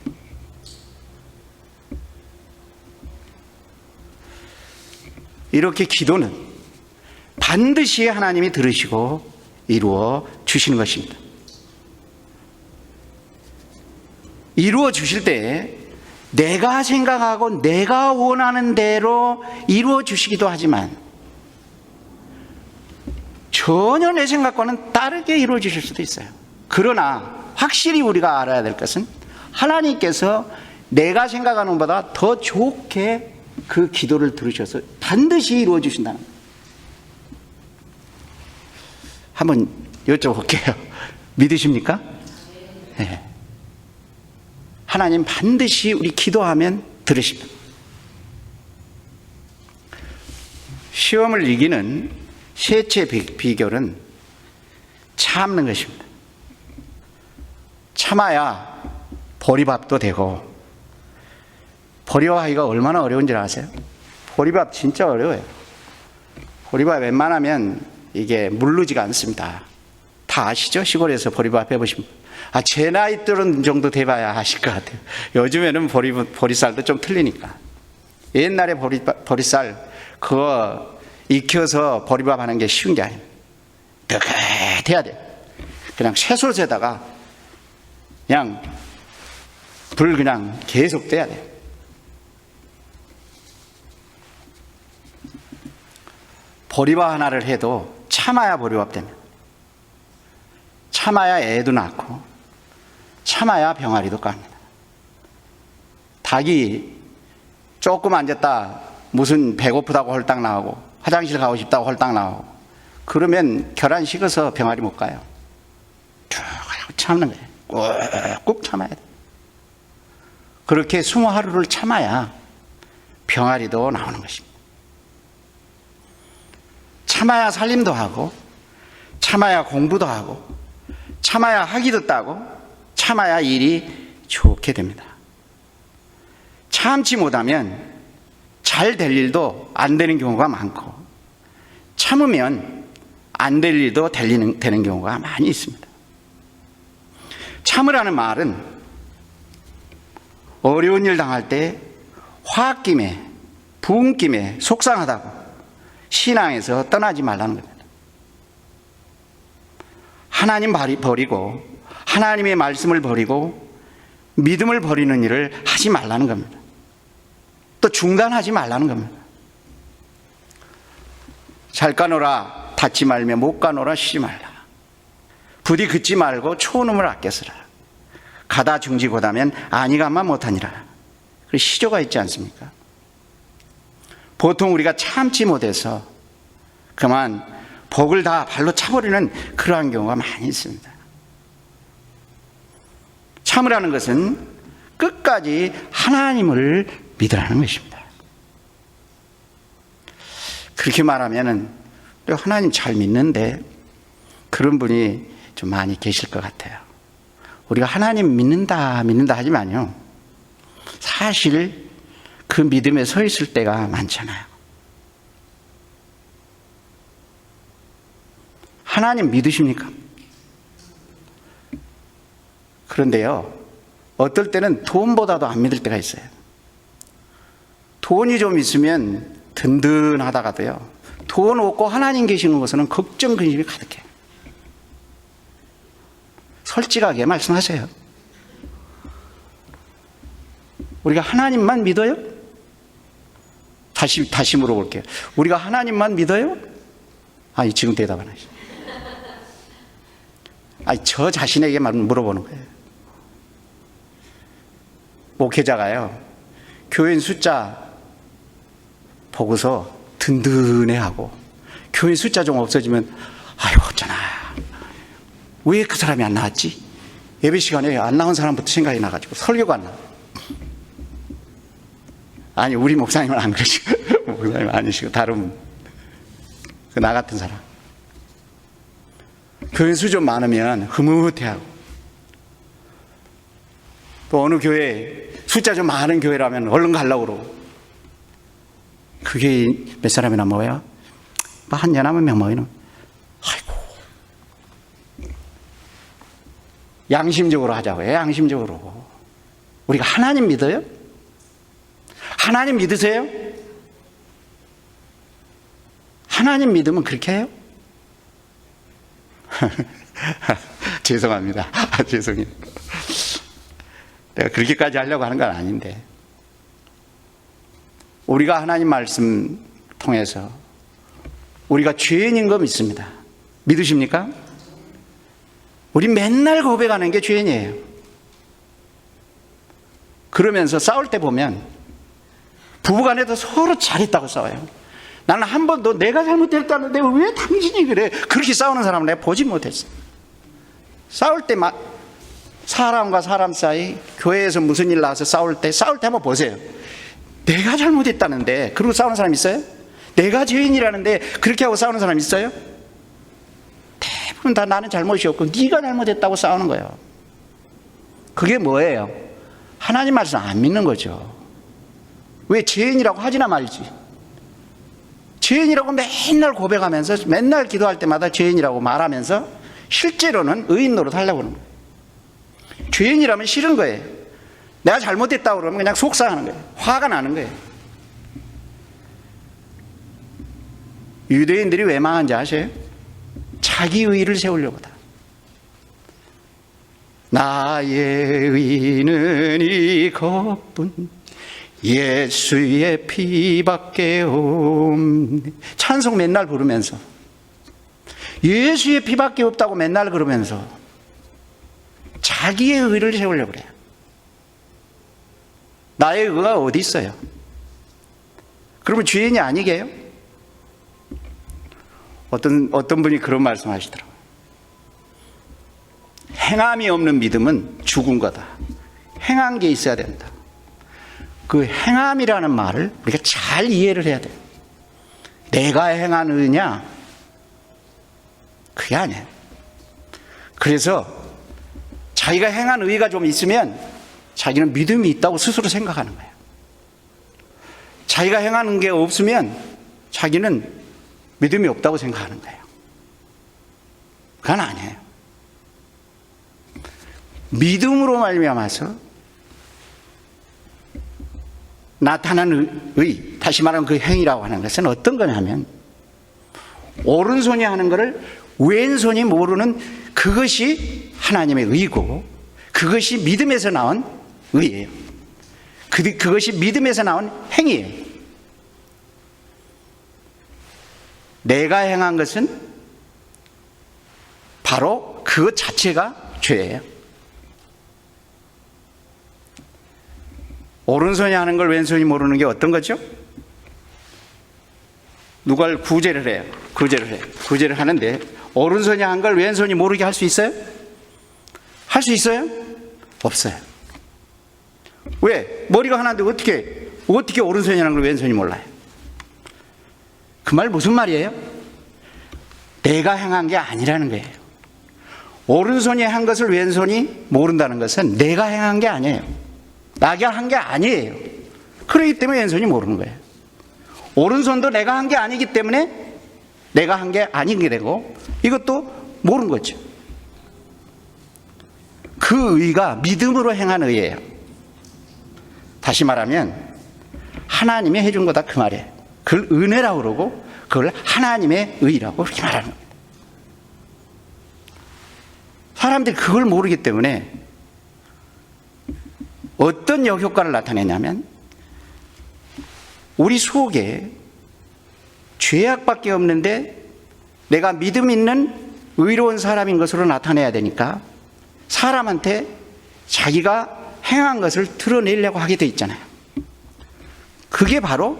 이렇게 기도는 반드시 하나님이 들으시고 이루어 주시는 것입니다. 이루어 주실 때 내가 생각하고 내가 원하는 대로 이루어 주시기도 하지만 전혀 내 생각과는 다르게 이루어 주실 수도 있어요. 그러나 확실히 우리가 알아야 될 것은 하나님께서 내가 생각하는 것보다 더 좋게 그 기도를 들으셔서 반드시 이루어 주신다는 거예요. 한번 여쭤볼게요. 믿으십니까? 네. 하나님 반드시 우리 기도하면 들으십니다. 시험을 이기는 셋째 비결은 참는 것입니다. 참아야 보리밥도 되고 보리밥하기가 얼마나 어려운지 아세요? 보리밥 진짜 어려워요. 보리밥 웬만하면 이게 물르지가 않습니다. 다 아시죠? 시골에서 보리밥 해보시면. 제 나이 들은 정도 돼봐야 아실 것 같아요. 요즘에는 보리쌀도 좀 틀리니까. 옛날에 보리쌀 그거 익혀서 보리밥 하는 게 쉬운 게 아니에요. 뜨뜻해야 돼요. 그냥 쇠솥에다가 그냥 불 그냥 계속 떼야 돼요. 보리밥 하나를 해도 참아야 보리밥 됩니다. 참아야 애도 낳고 참아야 병아리도 깝니다. 닭이 조금 앉았다 무슨 배고프다고 홀딱 나오고 화장실 가고 싶다고 홀딱 나오고 그러면 결안 식어서 병아리 못 가요. 쭉 참는 거예요. 꾹꾹 참아야 돼요. 그렇게 20하루를 참아야 병아리도 나오는 것입니다. 참아야 살림도 하고 참아야 공부도 하고 참아야 학위도 따고 참아야 일이 좋게 됩니다. 참지 못하면 잘 될 일도 안 되는 경우가 많고 참으면 안 될 일도 되는 경우가 많이 있습니다. 참으라는 말은 어려운 일 당할 때 화김에 분김에 속상하다고 신앙에서 떠나지 말라는 겁니다. 하나님 버리고 하나님의 말씀을 버리고 믿음을 버리는 일을 하지 말라는 겁니다. 또 중단하지 말라는 겁니다. 잘 가노라 닫지 말며 못 가노라 쉬지 말라. 부디 긋지 말고 초음을 아껴 쓰라. 가다 중지보다면 아니가만 못하니라. 그 시조가 있지 않습니까? 보통 우리가 참지 못해서 그만 복을 다 발로 차버리는 그러한 경우가 많이 있습니다. 참으라는 것은 끝까지 하나님을 믿으라는 것입니다. 그렇게 말하면은 하나님 잘 믿는데 그런 분이 좀 많이 계실 것 같아요. 우리가 하나님 믿는다 하지만요, 사실 그 믿음에 서 있을 때가 많잖아요. 하나님 믿으십니까? 그런데요, 어떨 때는 돈보다도 안 믿을 때가 있어요. 돈이 좀 있으면 든든하다가도요, 돈 없고 하나님 계시는 곳에는 걱정, 근심이 가득해요. 솔직하게 말씀하세요. 우리가 하나님만 믿어요? 다시 물어볼게요. 우리가 하나님만 믿어요? 지금 대답 안 하시죠. 저 자신에게만 물어보는 거예요. 목회자가요, 교인 숫자 보고서 든든해하고, 교인 숫자 좀 없어지면 어쩌나, 왜 그 사람이 안 나왔지? 예배 시간에 안 나온 사람부터 생각이 나가지고 설교가 안 나와. 우리 목사님은 안 그러시고, 목사님 아니시고 다른 나 같은 사람. 교인 수 좀 많으면 흐뭇해하고, 또 어느 교회 숫자 좀 많은 교회라면 얼른 가려고 그러고, 그게 몇 사람이나 모여요? 한 연하면 몇 모이는? 양심적으로 하자고요. 양심적으로. 우리가 하나님 믿어요? 하나님 믿으세요? 하나님 믿으면 그렇게 해요? 죄송합니다. 죄송해요. 내가 그렇게까지 하려고 하는 건 아닌데, 우리가 하나님 말씀 통해서 우리가 죄인인 거 믿습니다. 믿으십니까? 우리 맨날 고백하는 게 죄인이에요. 그러면서 싸울 때 보면 부부간에도 서로 잘했다고 싸워요. 나는 한 번도 내가 잘못했다는데 왜 당신이 그래? 그렇게 싸우는 사람을 내가 보지 못했어. 싸울 때 사람과 사람 사이, 교회에서 무슨 일 나와서 싸울 때 한번 보세요. 내가 잘못했다는데 그러고 싸우는 사람 있어요? 내가 죄인이라는데 그렇게 하고 싸우는 사람 있어요? 대부분 다 나는 잘못이 없고 네가 잘못했다고 싸우는 거예요. 그게 뭐예요? 하나님 말씀 안 믿는 거죠. 왜 죄인이라고 하지나 말지. 죄인이라고 맨날 고백하면서 맨날 기도할 때마다 죄인이라고 말하면서 실제로는 의인 노릇 하려고 하는 거예요. 죄인이라면 싫은 거예요. 내가 잘못했다고 그러면 그냥 속상하는 거예요. 화가 나는 거예요. 유대인들이 왜 망한지 아세요? 자기 의의를 세우려고 하다. 나의 의는 이것뿐 예수의 피밖에 없네. 찬송 맨날 부르면서 예수의 피밖에 없다고 맨날 그러면서 자기의 의를 세우려고 그래요. 나의 의가 어디 있어요? 그러면 죄인이 아니게요? 어떤 분이 그런 말씀 하시더라고요. 행함이 없는 믿음은 죽은 거다. 행한 게 있어야 된다. 그 행함이라는 말을 우리가 잘 이해를 해야 돼요. 내가 행한 의냐? 그게 아니에요. 그래서 자기가 행한 의가 좀 있으면 자기는 믿음이 있다고 스스로 생각하는 거예요. 자기가 행하는 게 없으면 자기는 믿음이 없다고 생각하는 거예요. 그건 아니에요. 믿음으로 말미암아서 나타난 의, 다시 말하면 그 행위라고 하는 것은 어떤 거냐면 오른손이 하는 것을 왼손이 모르는 그것이 하나님의 의고 그것이 믿음에서 나온 의예요. 그것이 믿음에서 나온 행위예요. 내가 행한 것은 바로 그것 자체가 죄예요. 오른손이 하는 걸 왼손이 모르는 게 어떤 거죠? 누가 구제를 해요. 구제를 하는데 오른손이 한 걸 왼손이 모르게 할 수 있어요? 할 수 있어요? 없어요. 왜? 머리가 하나인데 어떻게 오른손이 하는 걸 왼손이 몰라요? 그 말 무슨 말이에요? 내가 행한 게 아니라는 거예요. 오른손이 한 것을 왼손이 모른다는 것은 내가 행한 게 아니에요. 나가 한 게 아니에요. 그렇기 때문에 왼손이 모르는 거예요. 오른손도 내가 한 게 아니기 때문에 내가 한 게 아닌 게 되고 이것도 모르는 거죠. 그 의가 믿음으로 행한 의예요. 다시 말하면 하나님이 해준 거다 그 말이에요. 그걸 은혜라고 그러고 그걸 하나님의 의라고 그렇게 말하는 겁니다. 사람들이 그걸 모르기 때문에 어떤 역효과를 나타내냐면 우리 속에 죄악밖에 없는데 내가 믿음 있는 의로운 사람인 것으로 나타내야 되니까 사람한테 자기가 행한 것을 드러내려고 하게 돼 있잖아요. 그게 바로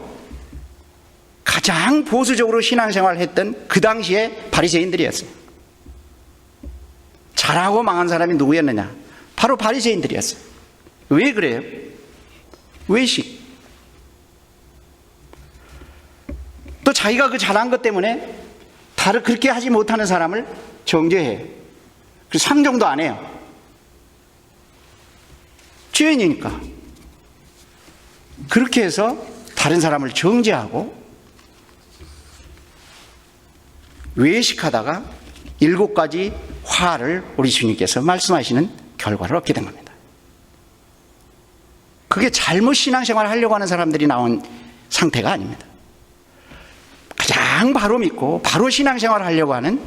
가장 보수적으로 신앙생활을 했던 그 당시에 바리새인들이었어요. 잘하고 망한 사람이 누구였느냐? 바로 바리새인들이었어요. 왜 그래요? 외식. 또 자기가 그 잘한 것 때문에 다른 그렇게 하지 못하는 사람을 정죄해. 그래서 상종도 안 해요. 죄인이니까. 그렇게 해서 다른 사람을 정죄하고 외식하다가 7가지 화를 우리 주님께서 말씀하시는 결과를 얻게 된 겁니다. 그게 잘못 신앙생활을 하려고 하는 사람들이 나온 상태가 아닙니다. 가장 바로 믿고 바로 신앙생활을 하려고 하는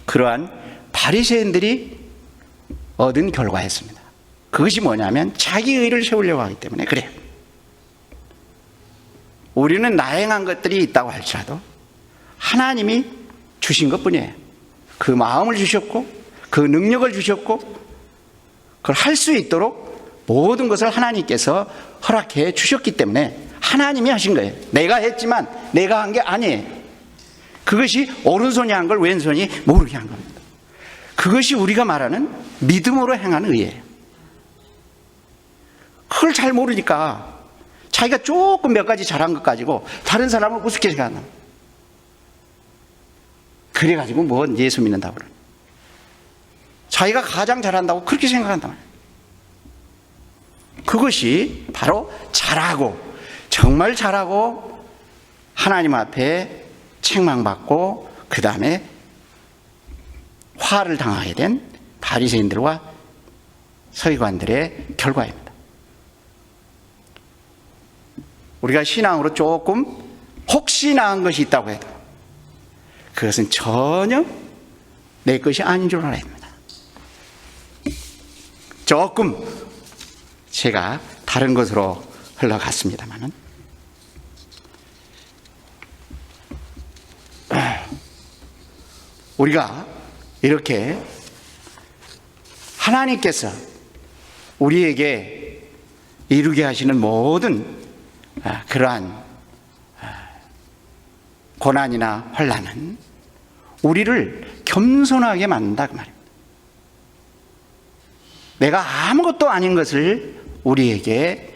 그러한 바리새인들이 얻은 결과였습니다. 그것이 뭐냐면 자기 의를 세우려고 하기 때문에 그래요. 우리는 나행한 것들이 있다고 할지라도 하나님이 주신 것뿐이에요. 그 마음을 주셨고 그 능력을 주셨고 그걸 할 수 있도록 모든 것을 하나님께서 허락해 주셨기 때문에 하나님이 하신 거예요. 내가 했지만 내가 한 게 아니에요. 그것이 오른손이 한 걸 왼손이 모르게 한 겁니다. 그것이 우리가 말하는 믿음으로 행하는 의예요. 그걸 잘 모르니까 자기가 조금 몇 가지 잘한 것 가지고 다른 사람을 우습게 생각한다. 그래가지고 뭔 예수 믿는다고 그러는. 자기가 가장 잘한다고 그렇게 생각한다. 그것이 바로 잘하고, 정말 잘하고 하나님 앞에 책망받고 그 다음에 화를 당하게 된 바리새인들과 서기관들의 결과입니다. 우리가 신앙으로 조금 혹시 나은 것이 있다고 해도 그것은 전혀 내 것이 아닌 줄 알아야 합니다. 조금 제가 다른 것으로 흘러갔습니다만은 우리가 이렇게 하나님께서 우리에게 이루게 하시는 모든 그러한 고난이나 환난은 우리를 겸손하게 만든다 그 말입니다. 내가 아무것도 아닌 것을 우리에게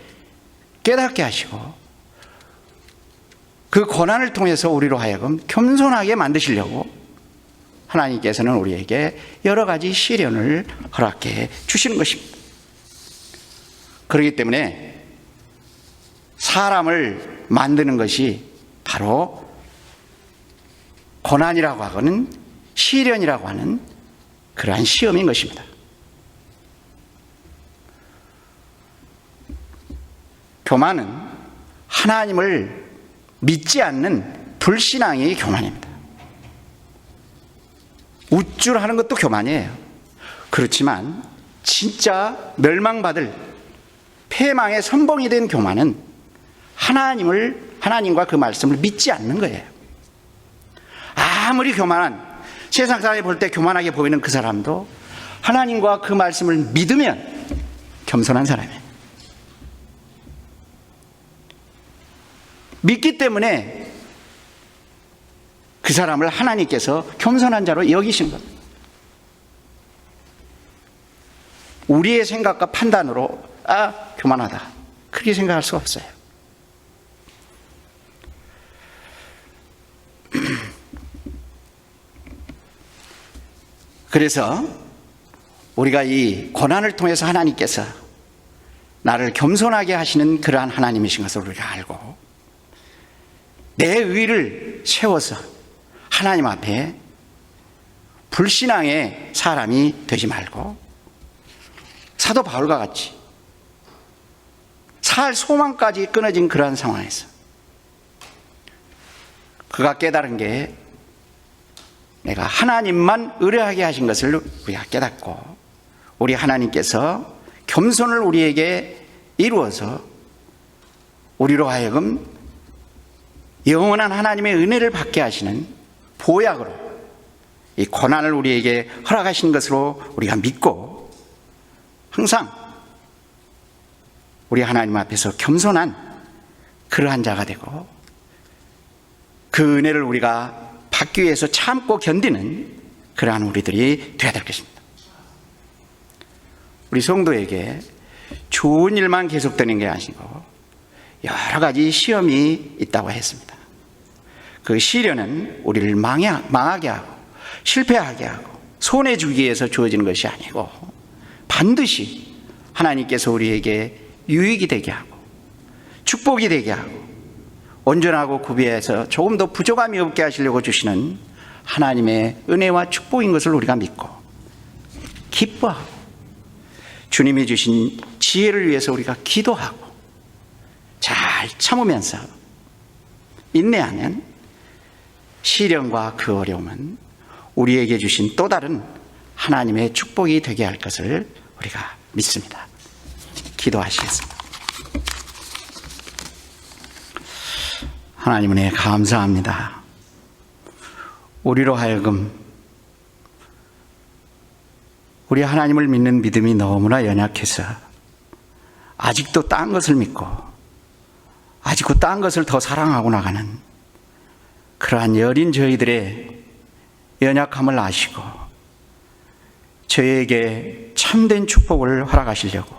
깨닫게 하시고 그 고난을 통해서 우리로 하여금 겸손하게 만드시려고 하나님께서는 우리에게 여러 가지 시련을 허락해 주시는 것입니다. 그렇기 때문에 사람을 만드는 것이 바로 고난이라고 하고는 시련이라고 하는 그러한 시험인 것입니다. 교만은 하나님을 믿지 않는 불신앙이 교만입니다. 우쭐하는 것도 교만이에요. 그렇지만 진짜 멸망받을 패망의 선봉이 된 교만은 하나님과 그 말씀을 믿지 않는 거예요. 아무리 교만한, 세상 사람이 볼 때 교만하게 보이는 그 사람도 하나님과 그 말씀을 믿으면 겸손한 사람이에요. 믿기 때문에 그 사람을 하나님께서 겸손한 자로 여기신 겁니다. 우리의 생각과 판단으로 교만하다 그렇게 생각할 수가 없어요. 그래서 우리가 이 고난을 통해서 하나님께서 나를 겸손하게 하시는 그러한 하나님이신 것을 우리가 알고 내 의를 세워서 하나님 앞에 불신앙의 사람이 되지 말고 사도 바울과 같이 살 소망까지 끊어진 그러한 상황에서 그가 깨달은 게 내가 하나님만 의뢰하게 하신 것을 우리가 깨닫고 우리 하나님께서 겸손을 우리에게 이루어서 우리로 하여금 영원한 하나님의 은혜를 받게 하시는 보약으로 이 고난을 우리에게 허락하신 것으로 우리가 믿고 항상 우리 하나님 앞에서 겸손한 그러한 자가 되고 그 은혜를 우리가 받기 위해서 참고 견디는 그러한 우리들이 되어야 될 것입니다. 우리 성도에게 좋은 일만 계속되는 게 아니고 여러 가지 시험이 있다고 했습니다. 그 시련은 우리를 망하게 하고 실패하게 하고 손해 주기 위해서 주어지는 것이 아니고 반드시 하나님께서 우리에게 유익이 되게 하고 축복이 되게 하고 온전하고 구비해서 조금 더 부족함이 없게 하시려고 주시는 하나님의 은혜와 축복인 것을 우리가 믿고 기뻐하고 주님이 주신 지혜를 위해서 우리가 기도하고 잘 참으면서 인내하면 시련과 그 어려움은 우리에게 주신 또 다른 하나님의 축복이 되게 할 것을 우리가 믿습니다. 기도하시겠습니다. 하나님 은혜 감사합니다. 우리로 하여금 우리 하나님을 믿는 믿음이 너무나 연약해서 아직도 딴 것을 믿고 아직도 딴 것을 더 사랑하고 나가는 그러한 여린 저희들의 연약함을 아시고 저에게 참된 축복을 허락하시려고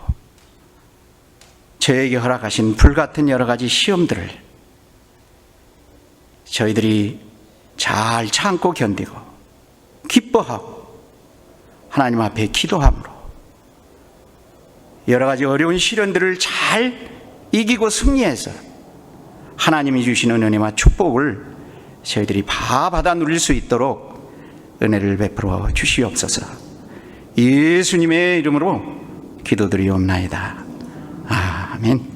저에게 허락하신 불같은 여러 가지 시험들을 저희들이 잘 참고 견디고 기뻐하고 하나님 앞에 기도함으로 여러 가지 어려운 시련들을 잘 이기고 승리해서 하나님이 주시는 은혜와 축복을 저희들이 다 받아 누릴 수 있도록 은혜를 베풀어 주시옵소서. 예수님의 이름으로 기도드리옵나이다. 아멘.